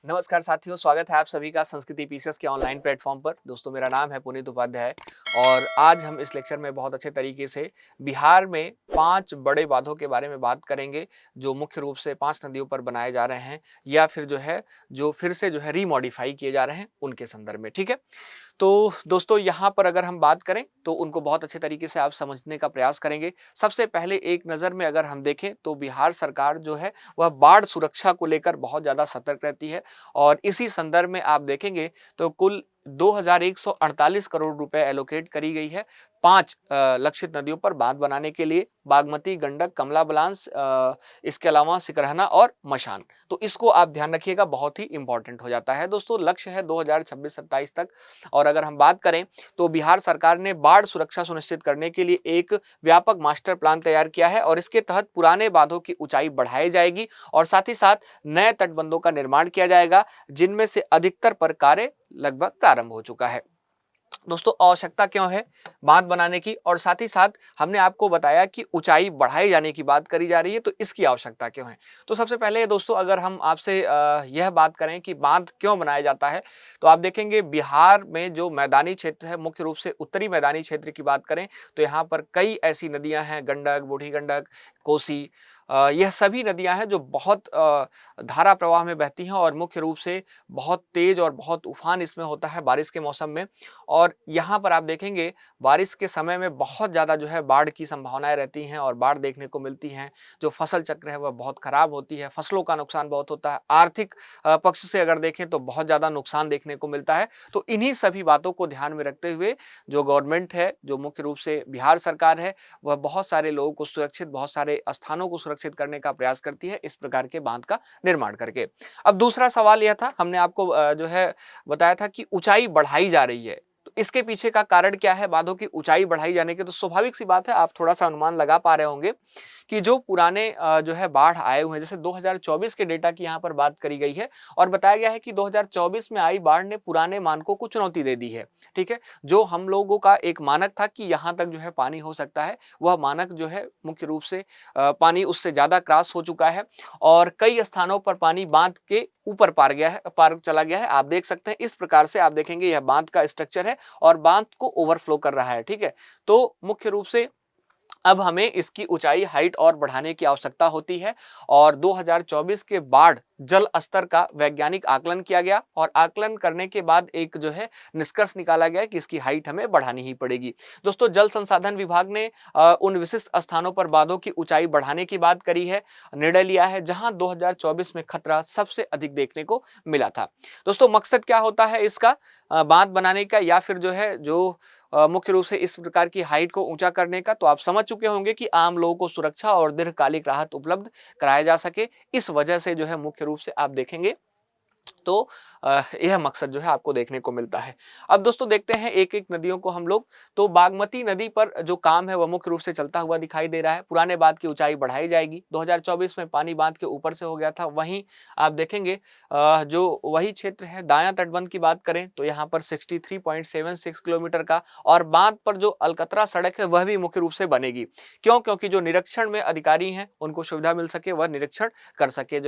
नमस्कार साथियों, स्वागत है आप सभी का संस्कृति पीसेस के ऑनलाइन प्लेटफॉर्म पर। दोस्तों, मेरा नाम है पुनीत उपाध्याय और आज हम इस लेक्चर में बहुत अच्छे तरीके से बिहार में 5 बड़े बांधों के बारे में बात करेंगे, जो मुख्य रूप से 5 नदियों पर बनाए जा रहे हैं या फिर जो फिर से रीमॉडिफाई किए जा रहे हैं, उनके संदर्भ में, ठीक है? तो दोस्तों, यहाँ पर अगर हम बात करें तो उनको बहुत अच्छे तरीके से आप समझने का प्रयास करेंगे। सबसे पहले एक नज़र में अगर हम देखें तो बिहार सरकार जो है वह बाढ़ सुरक्षा को लेकर बहुत ज़्यादा सतर्क रहती है और इसी संदर्भ में आप देखेंगे तो कुल 2148 करोड़ रुपए एलोकेट करी गई है 5 लक्षित नदियों पर बांध बनाने के लिए। बागमती, गंडक, कमला बलान, इसके अलावा सिकरहना और मशान। तो इसको आप ध्यान रखिएगा, बहुत ही इंपॉर्टेंट हो जाता है। दोस्तों, लक्ष्य है 2026-27 तक और अगर हम बात करें तो बिहार सरकार ने बाढ़ सुरक्षा सुनिश्चित करने के लिए एक व्यापक मास्टर प्लान तैयार किया है और इसके तहत पुराने बांधों की ऊंचाई बढ़ाई जाएगी और साथ ही साथ नए तटबंधों का निर्माण किया जाएगा, जिनमें से अधिकतर पर कार्य लगभग प्रारंभ हो चुका है। दोस्तों, आवश्यकता क्यों है बांध बनाने की, और साथ ही साथ हमने आपको बताया कि ऊंचाई बढ़ाई जाने की बात करी जा रही है, तो इसकी आवश्यकता क्यों है? तो सबसे पहले दोस्तों, अगर हम आपसे यह बात करें कि बांध क्यों बनाया जाता है, तो आप देखेंगे बिहार में जो मैदानी क्षेत्र है, मुख्य रूप से उत्तरी मैदानी क्षेत्र की बात करें तो यहाँ पर कई ऐसी नदियां हैं, गंडक, बूढ़ी गंडक, कोसी, यह सभी नदियां हैं जो बहुत धारा प्रवाह में बहती हैं और मुख्य रूप से बहुत तेज और बहुत उफान इसमें होता है बारिश के मौसम में। और यहाँ पर आप देखेंगे बारिश के समय में बहुत ज़्यादा बाढ़ की संभावनाएं रहती हैं और बाढ़ देखने को मिलती हैं। जो फसल चक्र है वह बहुत खराब होती है, फसलों का नुकसान बहुत होता है, आर्थिक पक्ष से अगर देखें तो बहुत ज़्यादा नुकसान देखने को मिलता है। तो इन्हीं सभी बातों को ध्यान में रखते हुए जो गवर्नमेंट है, जो मुख्य रूप से बिहार सरकार है, वह बहुत सारे लोगों को सुरक्षित, बहुत सारे स्थानों को सुरक्षित करने का प्रयास करती है इस प्रकार के बांध का निर्माण करके। अब दूसरा सवाल यह था, हमने आपको बताया था कि ऊंचाई बढ़ाई जा रही है, तो इसके पीछे का कारण क्या है बांधों की ऊंचाई बढ़ाई जाने की? तो स्वाभाविक सी बात है, आप थोड़ा सा अनुमान लगा पा रहे होंगे कि जो पुराने बाढ़ आए हुए हैं, जैसे 2024 के डेटा की यहाँ पर बात करी गई है और बताया गया है कि 2024 में आई बाढ़ ने पुराने मानकों को चुनौती दे दी है। ठीक है, जो हम लोगों का एक मानक था कि यहाँ तक पानी हो सकता है, वह मानक मुख्य रूप से पानी उससे ज्यादा क्रॉस हो चुका है और कई स्थानों पर पानी बांध के ऊपर पार चला गया है। आप देख सकते हैं, इस प्रकार से आप देखेंगे यह बांध का स्ट्रक्चर है और बांध को ओवरफ्लो कर रहा है। ठीक है, तो मुख्य रूप से अब हमें इसकी ऊंचाई, हाइट और बढ़ाने की आवश्यकता होती है और 2024 के बाढ़ जल स्तर का वैज्ञानिक आकलन किया गया और आकलन करने के बाद एक निष्कर्ष निकाला गया कि इसकी हाइट हमें बढ़ानी ही पड़ेगी। दोस्तों, जल संसाधन विभाग ने उन विशिष्ट स्थानों पर बांधों की ऊंचाई बढ़ाने की बात करी है, निर्णय लिया है जहां 2024 में खतरा सबसे अधिक देखने को मिला था। दोस्तों, मकसद क्या होता है इसका बांध बनाने का या फिर मुख्य रूप से इस प्रकार की हाइट को ऊंचा करने का? तो आप समझ चुके होंगे कि आम लोगों को सुरक्षा और दीर्घकालिक राहत उपलब्ध कराया जा सके। इस वजह से मुख्य रूप से आप देखेंगे तो यह मकसद आपको देखने को मिलता है। अब दोस्तों, देखते हैं एक एक नदियों को हम लोग। तो बागमती नदी पर जो काम है वह मुख्य रूप से चलता हुआ दिखाई दे रहा है। पुराने बांध की ऊंचाई बढ़ाई जाएगी। 2024 में पानी बांध के ऊपर से हो गया था। वहीं आप देखेंगे जो वही क्षेत्र है, दायां तटबंध की बात करें तो यहाँ पर 63.76 किलोमीटर का, और बांध पर जो अलकतरा सड़क है वह भी मुख्य रूप से बनेगी। क्यों? क्योंकि जो निरीक्षण में अधिकारी हैं उनको सुविधा मिल सके, वह निरीक्षण कर सके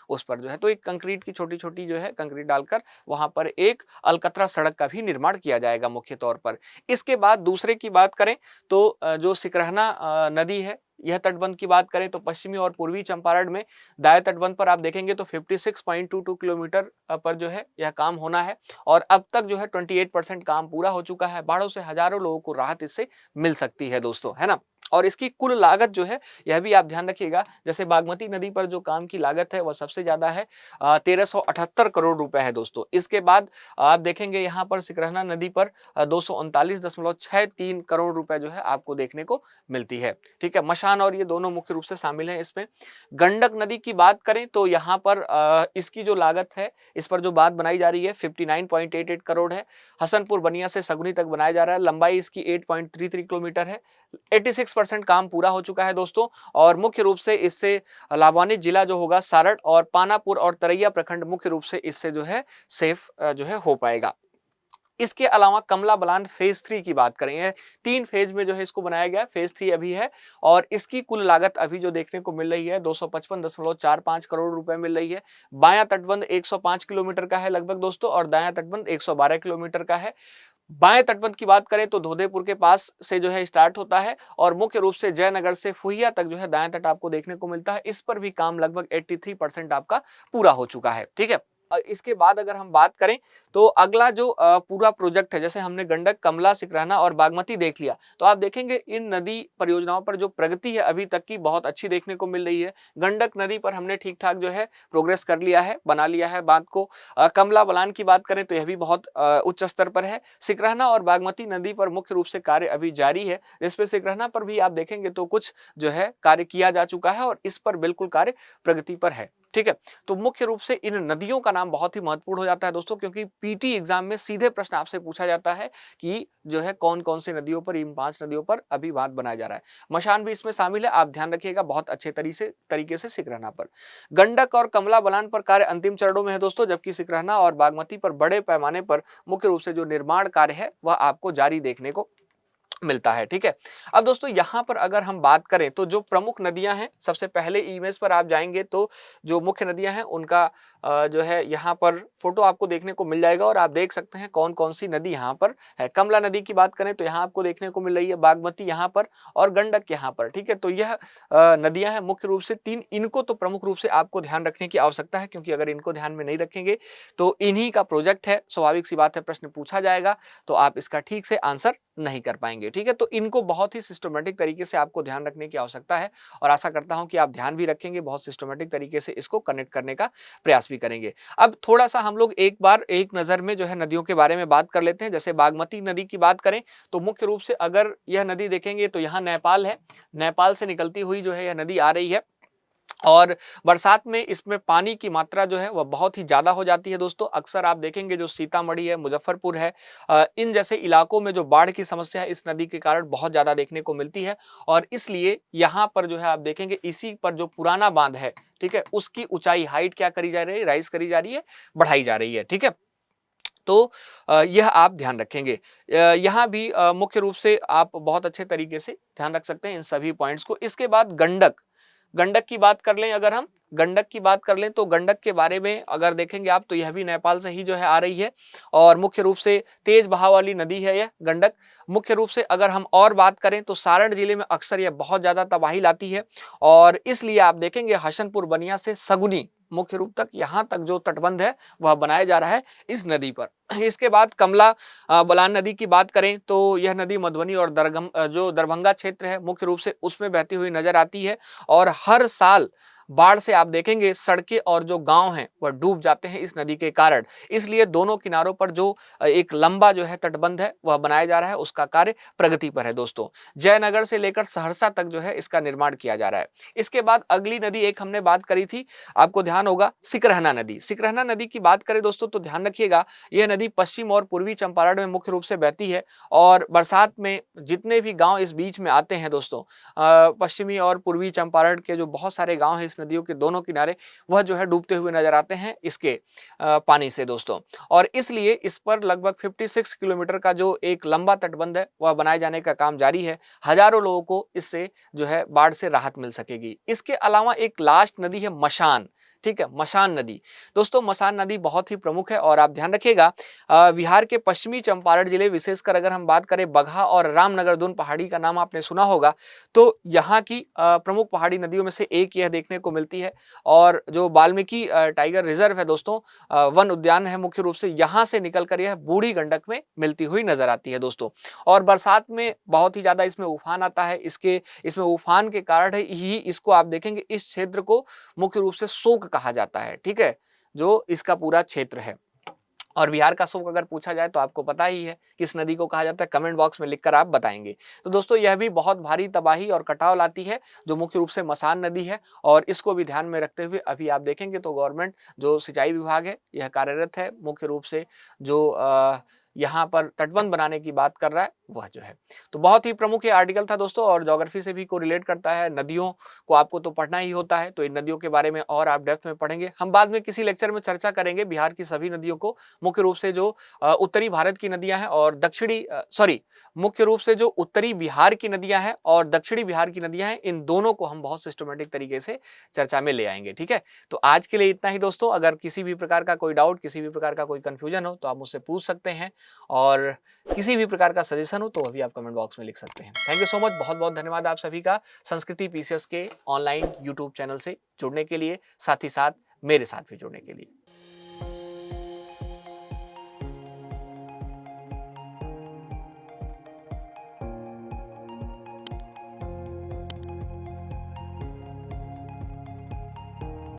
उस पर तो एक कंक्रीट की छोटी छोटी कंक्रीट डालकर वहां पर एक अलकतरा सड़क का भी निर्माण किया जाएगा मुख्य तौर पर। इसके बाद दूसरे की बात करें तो जो सिकरहना नदी है, यह तटबंध की बात करें तो पश्चिमी और पूर्वी चंपारण में दाएं तटबंध पर आप देखेंगे तो 56.22 किलोमीटर पर यह काम होना है और अब तक 28% काम पूरा हो चुका है। बाढ़ों से हजारों लोगों को राहत इससे मिल सकती है दोस्तों, है ना? और इसकी कुल लागत यह भी आप ध्यान रखिएगा, जैसे बागमती नदी पर जो काम की लागत है वह सबसे ज्यादा है, 1378 करोड़ रुपए है दोस्तों। इसके बाद आप देखेंगे यहाँ पर सिकरहना नदी पर 239.63 करोड़ रुपए आपको देखने को मिलती है। ठीक है, मशान और ये दोनों मुख्य रूप से शामिल हैं इसमें। गंडक नदी की बात करें तो यहाँ पर इसकी जो लागत है, इस पर जो बात बनाई जा रही है 59.88 करोड़ है। हसनपुर बनिया से सगुनी तक बनाया जा रहा है, लंबाई इसकी 8.33 किलोमीटर है। 86% काम पूरा हो चुका है दोस्तों और मुख्य रूप से इससे लाभान्वित जिला जो होगा सारठ और पानापुर और तरैया प्रखंड मुख्य रूप से इससे सेफ हो पाएगा। इसके अलावा कमला बलान फेज 3 की बात करें, यह 3 फेज में जो है इसको बनाया गया, फेज 3 अभी है और इसकी कुल लागत अभी जो देखने को मिल रही है 255.45 करोड़ रुपए मिल रही है। बायां तटबंध 105 किलोमीटर का है लगभग दोस्तों और दायां तटबंध 112 किलोमीटर का है। बाएं तटबंध की बात करें तो धोदेपुर के पास से जो है स्टार्ट होता है और मुख्य रूप से जयनगर से फुहिया तक जो है दाएं तट आपको देखने को मिलता है। इस पर भी काम लगभग 83% आपका पूरा हो चुका है, ठीक है। इसके बाद अगर हम बात करें तो अगला जो पूरा प्रोजेक्ट है, जैसे हमने गंडक, कमला, सिकरहना और बागमती देख लिया, तो आप देखेंगे इन नदी परियोजनाओं पर जो प्रगति है अभी तक की बहुत अच्छी देखने को मिल रही है। गंडक नदी पर हमने ठीक ठाक जो है प्रोग्रेस कर लिया है, बना लिया है बांध को। कमला बलान की बात करें तो यह भी बहुत उच्च स्तर पर है। सिकरहना और बागमती नदी पर मुख्य रूप से कार्य अभी जारी है, जिसपे सिकरहना पर भी आप देखेंगे तो कुछ जो है कार्य किया जा चुका है और इस पर बिल्कुल कार्य प्रगति पर है, ठीक है। तो मुख्य रूप से इन नदियों का नाम बहुत ही महत्वपूर्ण हो जाता है दोस्तों, क्योंकि पीटी एग्जाम में सीधे प्रश्न आपसे पूछा जाता है कि जो है कौन कौन से नदियों पर, इन 5 नदियों पर अभी बांध बनाया जा रहा है। मशान भी इसमें शामिल है, आप ध्यान रखिएगा बहुत अच्छे तरीके से सिकरहना पर। गंडक और कमला बलान पर कार्य अंतिम चरणों में है दोस्तों, जबकि सिकरहना और बागमती पर बड़े पैमाने पर मुख्य रूप से जो निर्माण कार्य है वह आपको जारी देखने को मिलता है, ठीक है। अब दोस्तों यहां पर अगर हम बात करें तो जो प्रमुख नदियां हैं, सबसे पहले इमेज पर आप जाएंगे तो जो मुख्य नदियां हैं उनका जो है यहाँ पर फोटो आपको देखने को मिल जाएगा और आप देख सकते हैं कौन कौन सी नदी यहाँ पर है। कमला नदी की बात करें तो यहाँ आपको देखने को मिल रही है, बागमती यहाँ पर और गंडक यहाँ पर, ठीक है। तो यह नदियां हैं मुख्य रूप से 3, इनको तो प्रमुख रूप से आपको ध्यान रखने की आवश्यकता है, क्योंकि अगर इनको ध्यान में नहीं रखेंगे तो इन्हीं का प्रोजेक्ट है, स्वाभाविक सी बात है प्रश्न पूछा जाएगा तो आप इसका ठीक से आंसर नहीं कर पाएंगे, ठीक है। तो इनको बहुत ही सिस्टमेटिक तरीके से आपको ध्यान रखने की आवश्यकता है और आशा करता हूं कि आप ध्यान भी रखेंगे, बहुत सिस्टमेटिक तरीके से इसको कनेक्ट करने का प्रयास भी करेंगे। अब थोड़ा सा हम लोग एक बार एक नजर में जो है नदियों के बारे में बात कर लेते हैं। जैसे बागमती नदी की बात करें तो मुख्य रूप से अगर यह नदी देखेंगे तो यहाँ नेपाल है, नेपाल से निकलती हुई जो है यह नदी आ रही है और बरसात में इसमें पानी की मात्रा जो है वह बहुत ही ज्यादा हो जाती है दोस्तों। अक्सर आप देखेंगे जो सीतामढ़ी है, मुजफ्फरपुर है, इन जैसे इलाकों में जो बाढ़ की समस्या है इस नदी के कारण बहुत ज्यादा देखने को मिलती है और इसलिए यहाँ पर जो है आप देखेंगे इसी पर जो पुराना बांध है, ठीक है, उसकी ऊंचाई, हाइट क्या करी जा रही है, राइज करी जा रही है, बढ़ाई जा रही है, ठीक है। तो यह आप ध्यान रखेंगे। यहाँ भी मुख्य रूप से आप बहुत अच्छे तरीके से ध्यान रख सकते हैं इन सभी पॉइंट्स को। इसके बाद गंडक, गंडक की बात कर लें, अगर हम गंडक की बात कर लें तो गंडक के बारे में अगर देखेंगे आप तो यह भी नेपाल से ही जो है आ रही है और मुख्य रूप से तेज बहाव वाली नदी है यह गंडक। मुख्य रूप से अगर हम और बात करें तो सारण जिले में अक्सर यह बहुत ज्यादा तबाही लाती है और इसलिए आप देखेंगे हसनपुर बनिया से सगुनी मुख्य रूप तक यहाँ तक जो तटबंध है वह बनाया जा रहा है इस नदी पर। इसके बाद कमला बलान नदी की बात करें तो यह नदी मधुबनी और जो दरभंगा क्षेत्र है मुख्य रूप से उसमें बहती हुई नजर आती है और हर साल बाढ़ से आप देखेंगे सड़कें और जो गांव हैं वह डूब जाते हैं इस नदी के कारण। इसलिए दोनों किनारों पर जो एक लंबा जो है तटबंध है वह बनाया जा रहा है, उसका कार्य प्रगति पर है दोस्तों। जयनगर से लेकर सहरसा तक जो है इसका निर्माण किया जा रहा है। इसके बाद अगली नदी एक हमने बात करी थी, आपको ध्यान होगा, सिकरहना नदी। सिकरहना नदी की बात करें दोस्तों तो ध्यान रखिएगा यह नदी पश्चिम और पूर्वी चंपारण में मुख्य रूप से बहती है और बरसात में जितने भी गांव इस बीच में आते हैं दोस्तों, पश्चिमी और पूर्वी चंपारण के जो बहुत सारे गांव हैं नदियों के दोनों किनारे, वह जो है डूबते हुए नजर आते हैं इसके पानी से दोस्तों। और इसलिए इस पर लगभग 56 किलोमीटर का जो एक लंबा तटबंध है वह बनाए जाने का काम जारी है। हजारों लोगों को इससे जो है बाढ़ से राहत मिल सकेगी। इसके अलावा एक लास्ट नदी है मशान, ठीक है, मशान नदी। दोस्तों मशान नदी बहुत ही प्रमुख है और आप ध्यान रखिएगा बिहार के पश्चिमी चंपारण जिले, विशेषकर अगर हम बात करें बगहा और रामनगर दून पहाड़ी का नाम आपने सुना होगा, तो यहाँ की प्रमुख पहाड़ी नदियों में से एक यह देखने को मिलती है। और जो वाल्मीकि टाइगर रिजर्व है दोस्तों, वन उद्यान है मुख्य रूप से, यहाँ से निकलकर यह बूढ़ी गंडक में मिलती हुई नजर आती है दोस्तों। और बरसात में बहुत ही ज्यादा इसमें उफान आता है, इसमें उफान के कारण ही इसको आप देखेंगे इस क्षेत्र को मुख्य रूप से शोक कहा जाता है, ठीक है, जो इसका पूरा क्षेत्र है। और बिहार का शोक अगर पूछा जाए तो आपको पता ही है किस नदी को कहा जाता है, कमेंट बॉक्स में लिखकर आप बताएंगे। तो दोस्तों यह भी बहुत भारी तबाही और कटाव लाती है जो मुख्य रूप से मसान नदी है और इसको भी ध्यान में रखते हुए अभी आप देखेंगे तो गवर्नमेंट जो सिंचाई विभाग है यह कार्यरत है मुख्य रूप से जो यहाँ पर तटबंध बनाने की बात कर रहा है वह जो है। तो बहुत ही प्रमुख ये आर्टिकल था दोस्तों, और ज्योग्राफी से भी कोरिलेट करता है। नदियों को आपको तो पढ़ना ही होता है, तो इन नदियों के बारे में और आप डेप्थ में पढ़ेंगे। हम बाद में किसी लेक्चर में चर्चा करेंगे बिहार की सभी नदियों को, मुख्य रूप से जो उत्तरी भारत की नदियां हैं और मुख्य रूप से जो उत्तरी बिहार की नदियां हैं और दक्षिणी बिहार की नदियां हैं, इन दोनों को हम बहुत सिस्टमेटिक तरीके से चर्चा में ले आएंगे। ठीक है, तो आज के लिए इतना ही दोस्तों। अगर किसी भी प्रकार का कोई डाउट, किसी भी प्रकार का कोई कंफ्यूजन हो तो आप मुझसे पूछ सकते हैं, और किसी भी प्रकार का सजेशन हो तो वह भी आप कमेंट बॉक्स में लिख सकते हैं। थैंक यू सो मच, बहुत बहुत धन्यवाद आप सभी का संस्कृति पीसीएस के ऑनलाइन यूट्यूब चैनल से जुड़ने के लिए, साथ ही साथ मेरे साथ भी जुड़ने के लिए।